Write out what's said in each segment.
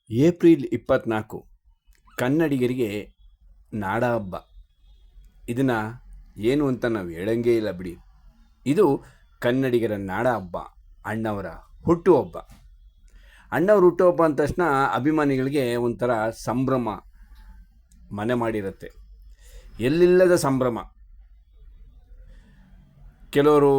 April 24 ಕನ್ನಡಿಗರಿಗೆ ನಾಡ ಹಬ್ಬ. ಇದನ್ನು ಏನು ಅಂತ ನಾವು ಹೇಳಂಗೇ ಇಲ್ಲ ಬಿಡಿ. ಇದು ಕನ್ನಡಿಗರ ನಾಡ ಹಬ್ಬ, ಅಣ್ಣವರ ಹುಟ್ಟುಹಬ್ಬ. ಅಣ್ಣವ್ರ ಹುಟ್ಟುಹಬ್ಬ ಅಂದ ತಕ್ಷಣ ಅಭಿಮಾನಿಗಳಿಗೆ ಒಂಥರ ಸಂಭ್ರಮ ಮನೆ ಮಾಡಿರುತ್ತೆ. ಎಲ್ಲಿಲ್ಲದ ಸಂಭ್ರಮ. ಕೆಲವರು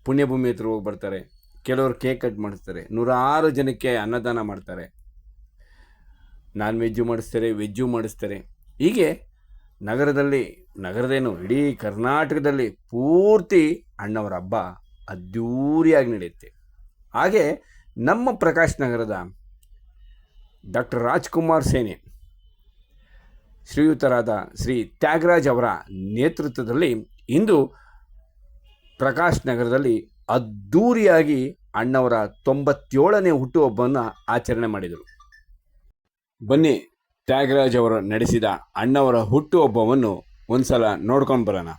ಪುಣ್ಯಭೂಮಿ ಹತ್ರ ಹೋಗಿ ಬರ್ತಾರೆ, ಕೆಲವರು ಕೇಕ್ ಕಟ್ ಮಾಡಿಸ್ತಾರೆ, 106 ಜನಕ್ಕೆ ಅನ್ನದಾನ ಮಾಡ್ತಾರೆ, ನಾನ್ ವೆಜ್ಜು ಮಾಡಿಸ್ತಾರೆ, ವೆಜ್ಜು ಮಾಡಿಸ್ತಾರೆ. ಹೀಗೆ ನಗರದೇನು ಇಡೀ ಕರ್ನಾಟಕದಲ್ಲಿ ಪೂರ್ತಿ ಅಣ್ಣವರ ಹಬ್ಬ ಅದ್ಧೂರಿಯಾಗಿ ನಡೆಯುತ್ತೆ. ಹಾಗೆ ನಮ್ಮ ಪ್ರಕಾಶ್ ನಗರದ ಡಾಕ್ಟರ್ ರಾಜ್ಕುಮಾರ್ ಸೇನೆ ಶ್ರೀಯುತರಾದ ಶ್ರೀ ತ್ಯಾಗರಾಜ್ ಅವರ ನೇತೃತ್ವದಲ್ಲಿ ಇಂದು ಪ್ರಕಾಶ್ ನಗರದಲ್ಲಿ ಅದ್ಧೂರಿಯಾಗಿ ಅಣ್ಣವರ 97ನೇ ಹುಟ್ಟುಹಬ್ಬವನ್ನು ಆಚರಣೆ ಮಾಡಿದರು. ಬನ್ನಿ, ತ್ಯಾಗರಾಜ್ ಅವರು ನಡೆಸಿದ ಅಣ್ಣವರ ಹುಟ್ಟುಹಬ್ಬವನ್ನು ಒಂದ್ಸಲ ನೋಡ್ಕೊಂಡು ಬರೋಣ.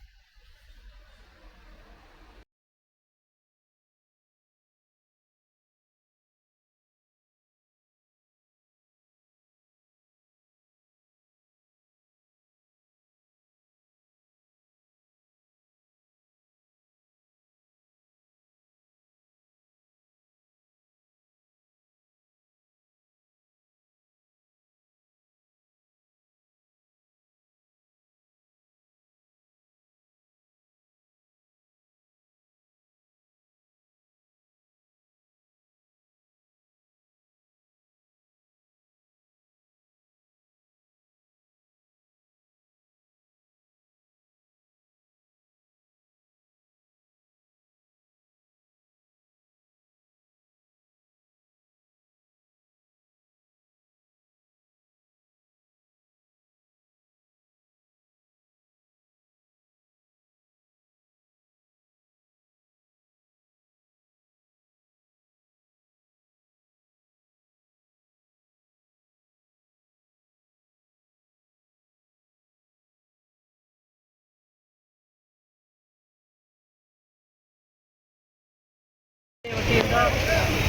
ವತಿಯಿಂದ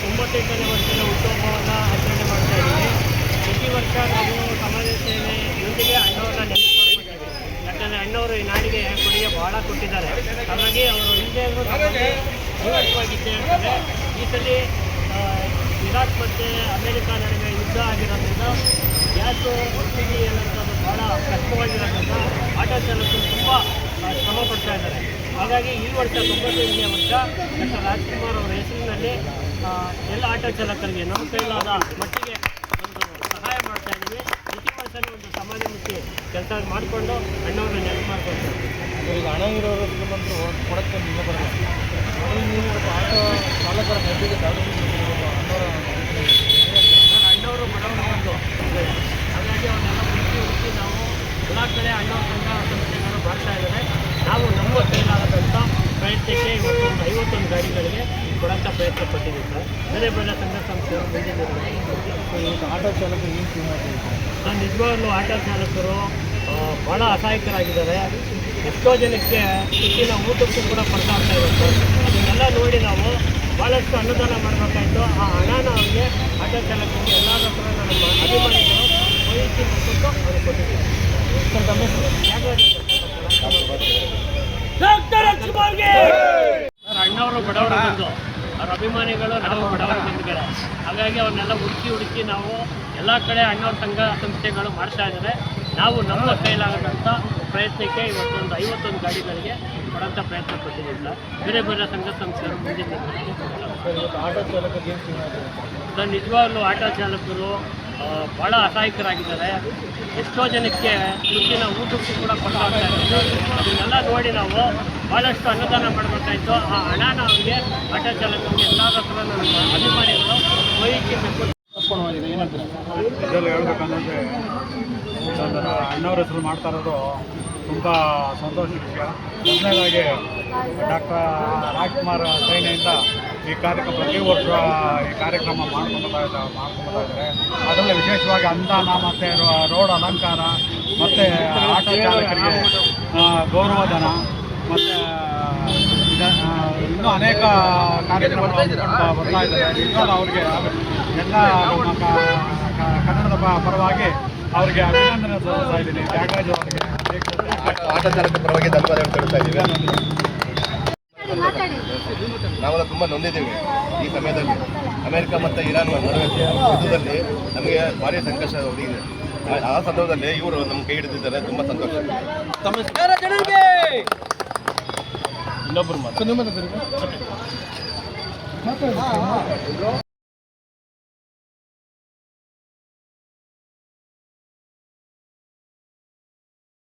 98ನೇ ವರ್ಷದ ಹುಟ್ಟುಹಬ್ಬವನ್ನು ಆಚರಣೆ ಮಾಡ್ತಾ ಇದ್ದೀವಿ. ಪ್ರತಿ ವರ್ಷ ನಾವು ಸಮಾಜ ಸೇವೆಯೊಂದಿಗೆ ಅಣ್ಣವ್ರನ್ನ ನೆನಪಿಸ್ಕೊಳ್ತೀವಿ. ಯಾಕಂದರೆ ಅಣ್ಣವರು ಈ ನಾಡಿಗೆ ಕೊಡುಗೆ ಭಾಳ ಕೊಟ್ಟಿದ್ದಾರೆ. ಹಾಗಾಗಿ ಅವರು ಹಿಂದೆ ಜೀವಂತವಾಗಿದ್ದೇ ಇರ್ತಾರೆ. ಈ ಸಲ ಇರಾಕ್ ಮತ್ತು ಅಮೇರಿಕ ನಡುವೆ ಯುದ್ಧ ಆಗಿರೋದ್ರಿಂದ ಗ್ಯಾಸು ಸಬ್ಸಿಡಿ ಅನ್ನೋಂಥದ್ದು ಭಾಳ ಕಷ್ಟವಾಗಿರೋದ್ರಿಂದ ಆಟೋ ಚಾಲಕರು ತುಂಬ ಶ್ರಮ ಪಡ್ತಾ ಇದ್ದಾರೆ. ಹಾಗಾಗಿ ಈ ವರ್ಷ 95ನೇ ವರ್ಷ ಡಾಕ್ಟರ್ ರಾಜ್ಕುಮಾರ್ ಅವರ ಹೆಸರಿನಲ್ಲಿ ಎಲ್ಲ ಆಟೋ ಚಾಲಕರಿಗೆ ನಮ್ಮ ಕೈಲಾದ ಮಟ್ಟಿಗೆ ಒಂದು ಸಹಾಯ ಮಾಡ್ತಾ ಇದ್ದೀವಿ. ಪ್ರತಿ ವರ್ಷವೂ ಒಂದು ಸಮಾಜಮುಖಿ ಕೆಲಸ ಮಾಡಿಕೊಂಡು ಅಣ್ಣವ್ರನ್ನ ನೆನಪು ಮಾಡ್ಕೊಳ್ತಾರೆ. ಈಗ ಹಣ ಇರೋರಿಗೆ ಬಂದು ಕೊಡೋಕ್ಕೆ ನಿಮಗೆ ಬರಲ್ಲ. ಆಟೋ ಚಾಲಕರ ನೆಟ್ಟಿಗೆ ಅಣ್ಣವರು ಬಡವರ ಬಂದು ಹಾಗಾಗಿ ಅವನ್ನೆಲ್ಲ ಹುಡುಕಿ ನಾವು ಎಲ್ಲ ಕಡೆ ಅಣ್ಣವ್ರ ಸಂಘ ಸಂಸ್ಥೆಗಳು ಮಾಡ್ತಾ ಇದ್ದಾರೆ. ನಾವು ನಮ್ಮ ಕೈಲಾದಂಥ ಪ್ರಯತ್ನಕ್ಕೆ ಇವತ್ತು ಒಂದು 51 ಗಾಡಿಗಳಿಗೆ ಕೊಡೋಂಥ ಪ್ರಯತ್ನ ಪಟ್ಟಿದ್ದೀವಿ ಸರ್. ಬೇರೆ ಬೇರೆ ಸಂಘ ಸಂಸ್ಥೆಗಳು ಬಂದಿದ್ದಾರೆ. ಆಟೋ ಚಾಲಕರು ಏನು ಕ್ಯೂ ಮಾಡ್ತೀವಿ ನಾನು ನಿಜವಾಗ್ಲೂ ಆಟೋ ಚಾಲಕರು ಭಾಳ ಅಸಹಾಯಕರಾಗಿದ್ದಾರೆ. ಎಷ್ಟೋ ಜನಕ್ಕೆ ಹೆಚ್ಚಿನ ಊಟಕ್ಕೂ ಕೂಡ ಪಡ್ತಾಡ್ತಾ ಇದ್ದಾರೆ ಸರ್. ಅದನ್ನೆಲ್ಲ ನೋಡಿ ನಾವು ಭಾಳಷ್ಟು ಅನ್ನದಾನ ಮಾಡಬೇಕಾಯಿತು. ಆ ಹಣನ ಅವ್ರಿಗೆ ಆಟೋ ಚಾಲಕರಿಗೆ ಎಲ್ಲರ ಹತ್ರ ನಮ್ಮ ಅಭಿಮಾನಿಗಳು ವಹಿಸಿ ಕೊಟ್ಟು ಅವ್ರಿಗೆ ಕೊಟ್ಟಿದ್ದೀವಿ. ಅಣ್ಣವರು ಬಡವರ ಬಂದು ಅವ್ರ ಅಭಿಮಾನಿಗಳು ನಾವು ಬಡವರ ಬಂದಿದ್ದಾರೆ. ಹಾಗಾಗಿ ಅವ್ರನ್ನೆಲ್ಲ ಹುಡುಕಿ ನಾವು ಎಲ್ಲ ಕಡೆ ಅಣ್ಣವ್ರ ಸಂಘ ಸಂಸ್ಥೆಗಳು ಮಾಡ್ತಾ ಇದ್ದಾರೆ. ನಾವು ನಮ್ಮ ಕೈಲಾಗದಂಥ ಪ್ರಯತ್ನಕ್ಕೆ ಇವತ್ತೊಂದು 51 ಗಾಡಿಗಳಿಗೆ ಕೊಡೋಂಥ ಪ್ರಯತ್ನ ಪಟ್ಟಿದ್ದೀವಿ ಸರ್. ಬೇರೆ ಬೇರೆ ಸಂಘ ಸಂಸ್ಥೆಗಳು ಬಂದಿದ್ದಾರೆ. ಆಟೋ ಚಾಲಕರಿಗೆ ಸರ್ ನಿಜವಾಗ್ಲೂ ಆಟೋ ಚಾಲಕರು ಭಾಳ ಅಸಹಾಯಕರಾಗಿದ್ದಾರೆ. ಎಷ್ಟೋ ಜನಕ್ಕೆ ಹೆಚ್ಚಿನ ಊಟಕ್ಕೂ ಕೂಡ ಪಡ್ತಾಡ್ತಾ ಇದ್ದಾರೆ. ಅದನ್ನೆಲ್ಲ ನೋಡಿ ನಾವು ಭಾಳಷ್ಟು ಅನ್ನದಾನ ಮಾಡಬೇಕಾಯಿತು. ಆ ಹಣನ ಅವ್ರಿಗೆ ಆಟೋ ಚಾಲಕರಿಗೆ ಎಲ್ಲರ ಹತ್ರ ನಮ್ಮ ಅಭಿಮಾನಿಗಳು ವಹಿಸಿ ತಪ್ಪಿದೆ. ಏನಂತಾರೆ ಇದರಲ್ಲಿ ಹೇಳ್ಬೇಕಂದ್ರೆ ಅಣ್ಣವ್ರ ಹೆಸರು ಮಾಡ್ತಾ ಇರೋದು ತುಂಬ ಸಂತೋಷ ವಿಷಯ. ಮೊದಲನೇದಾಗಿ ಡಾಕ್ಟರ್ ರಾಜ್ಕುಮಾರ್ ಸೇನೆಯಿಂದ ಈ ಕಾರ್ಯಕ್ರಮ ಪ್ರತಿ ವರ್ಷ ಈ ಕಾರ್ಯಕ್ರಮ ಮಾಡ್ಕೊಂಡು ಬರ್ತಾ ಇದ್ದಾರೆ. ಅದರಲ್ಲಿ ವಿಶೇಷವಾಗಿ ಅನುದಾನ ಮತ್ತು ರೋಡ್ ಅಲಂಕಾರ ಮತ್ತು ಆಟೋ ಚಾಲಕರಿಗೆ ಗೌರವಧನ ಮತ್ತು ಇನ್ನೂ ಅನೇಕ ಕಾರ್ಯಕ್ರಮಗಳು ಹಮ್ಮಿಕೊಳ್ತಾ ಬರ್ತಾ ಇದ್ದಾರೆ. ನಿಜವಾದ ಅವ್ರಿಗೆ ಎಲ್ಲ ನಮ್ಮ ಕನ್ನಡದ ಪರವಾಗಿ ಅವರಿಗೆ ಅಭಿನಂದನೆ ಸಲ್ಲಿಸ್ತಾ ಇದ್ದೀನಿ. ತ್ಯಾಗರಾಜ್ ಅವರಿಗೆ ಆಟ ಚಾಲಕ ಪರವಾಗಿ ಧನ್ಯವಾದ ತಿಳಿಸ್ತಾ ಇದ್ದೀವಿ. ನಾವೆಲ್ಲ ತುಂಬ ನೊಂದಿದ್ದೀವಿ. ಈ ಸಮಯದಲ್ಲಿ ಅಮೆರಿಕ ಮತ್ತು ಇರಾನ್ ನಡುವೆ ಯುದ್ಧದಲ್ಲಿ ನಮಗೆ ಭಾರಿ ಸಂಕಷ್ಟ ಒದಗಿದೆ. ಆ ಸಂದರ್ಭದಲ್ಲಿ ಇವರು ನಮ್ಮ ಕೈ ಹಿಡಿದಿದ್ದಾರೆ. ತುಂಬ ಸಂತೋಷ. ಇನ್ನೊಬ್ಬರು ಮಾತು